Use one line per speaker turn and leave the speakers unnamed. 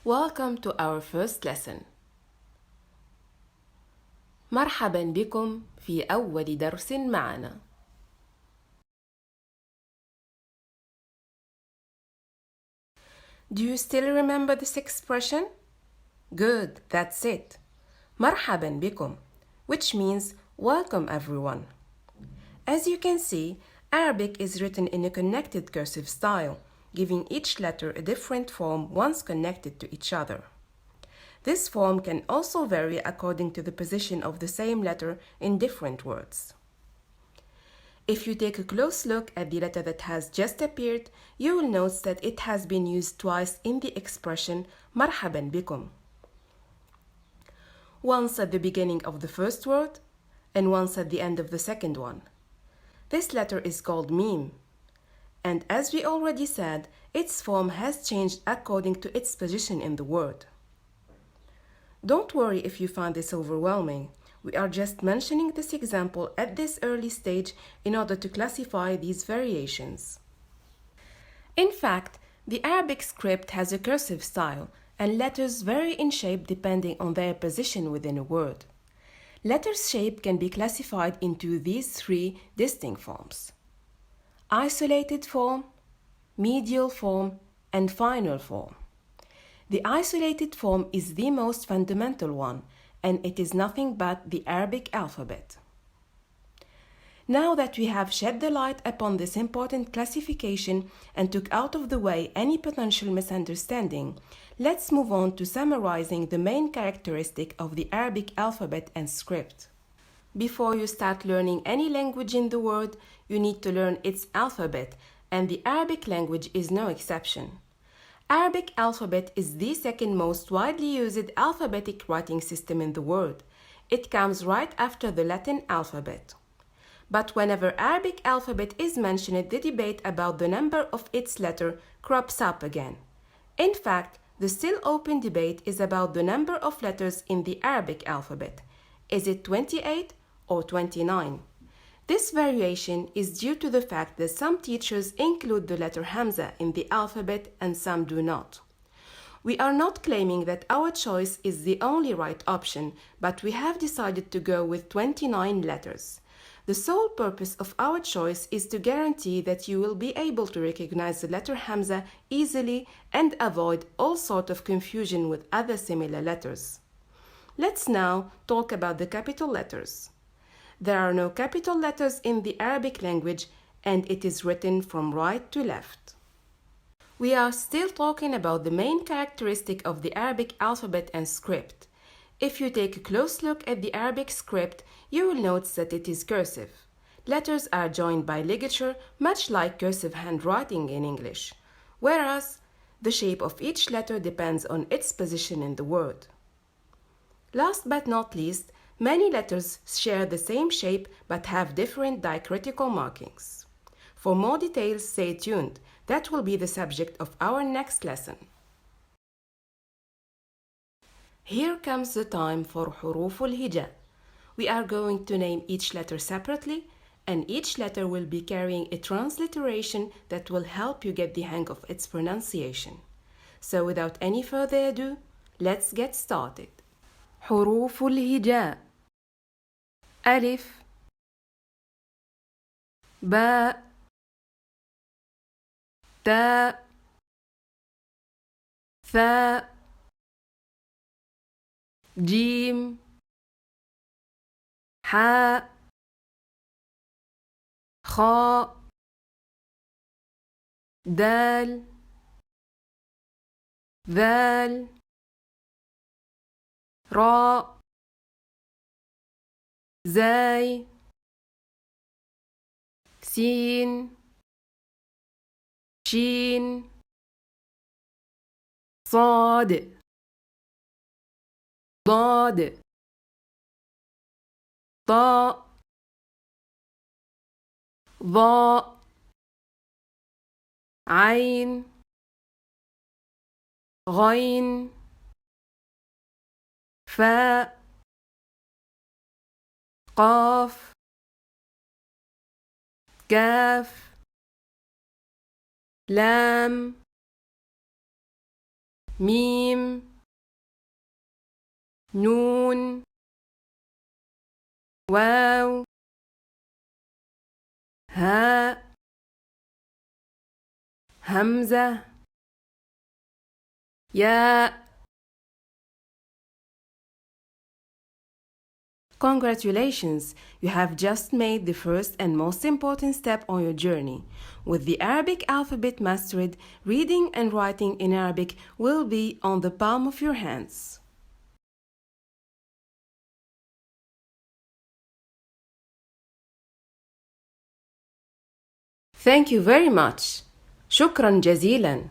Welcome to our first lesson. مرحبا بكم في أول درس معنا. Do you still remember this expression? Good, that's it. مرحبا بكم, which means welcome everyone. As you can see, Arabic is written in a connected cursive style, giving each letter a different form once connected to each other. This form can also vary according to the position of the same letter in different words. If you take a close look at the letter that has just appeared, you will notice that it has been used twice in the expression مرحبا بكم. Once at the beginning of the first word, and once at the end of the second one. This letter is called mim, and as we already said, its form has changed according to its position in the word. Don't worry if you find this overwhelming. We are just mentioning this example at this early stage in order to classify these variations. In fact, the Arabic script has a cursive style, and letters vary in shape depending on their position within a word. Letters' shape can be classified into these three distinct forms: isolated form, medial form, and final form. The isolated form is the most fundamental one, and it is nothing but the Arabic alphabet. Now that we have shed the light upon this important classification and took out of the way any potential misunderstanding, let's move on to summarizing the main characteristic of the Arabic alphabet and script. Before you start learning any language in the world, you need to learn its alphabet, and the Arabic language is no exception. Arabic alphabet is the second most widely used alphabetic writing system in the world. It comes right after the Latin alphabet. But whenever Arabic alphabet is mentioned, the debate about the number of its letter crops up again. In fact, the still open debate is about the number of letters in the Arabic alphabet. Is it 28 or 29? This variation is due to the fact that some teachers include the letter Hamza in the alphabet and some do not. We are not claiming that our choice is the only right option, but we have decided to go with 29 letters. The sole purpose of our choice is to guarantee that you will be able to recognize the letter Hamza easily and avoid all sort of confusion with other similar letters. Let's now talk about the capital letters. There are no capital letters in the Arabic language, and it is written from right to left. We are still talking about the main characteristic of the Arabic alphabet and script. If you take a close look at the Arabic script, you will notice that it is cursive. Letters are joined by ligature, much like cursive handwriting in English, whereas the shape of each letter depends on its position in the word. Last but not least, many letters share the same shape but have different diacritical markings. For more details, stay tuned. That will be the subject of our next lesson. Here comes the time for حروف الهجاء. We are going to name each letter separately, and each letter will be carrying a transliteration that will help you get the hang of its pronunciation. So without any further ado, let's get started. حروف الهجاء: ألف، باء، تاء، ثاء، جيم، حاء، خاء، دال، ذال، راء، زاي، سين، شين، صاد، ضاد، طاء، ظاء، عين، غين، فاء، قاف، كاف، لام، ميم نون واو هاء همزة ياء. Congratulations! You have just made the first and most important step on your journey. With the Arabic alphabet mastered, reading and writing in Arabic will be on the palm of your hands. Thank you very much. شكرا جزيلا.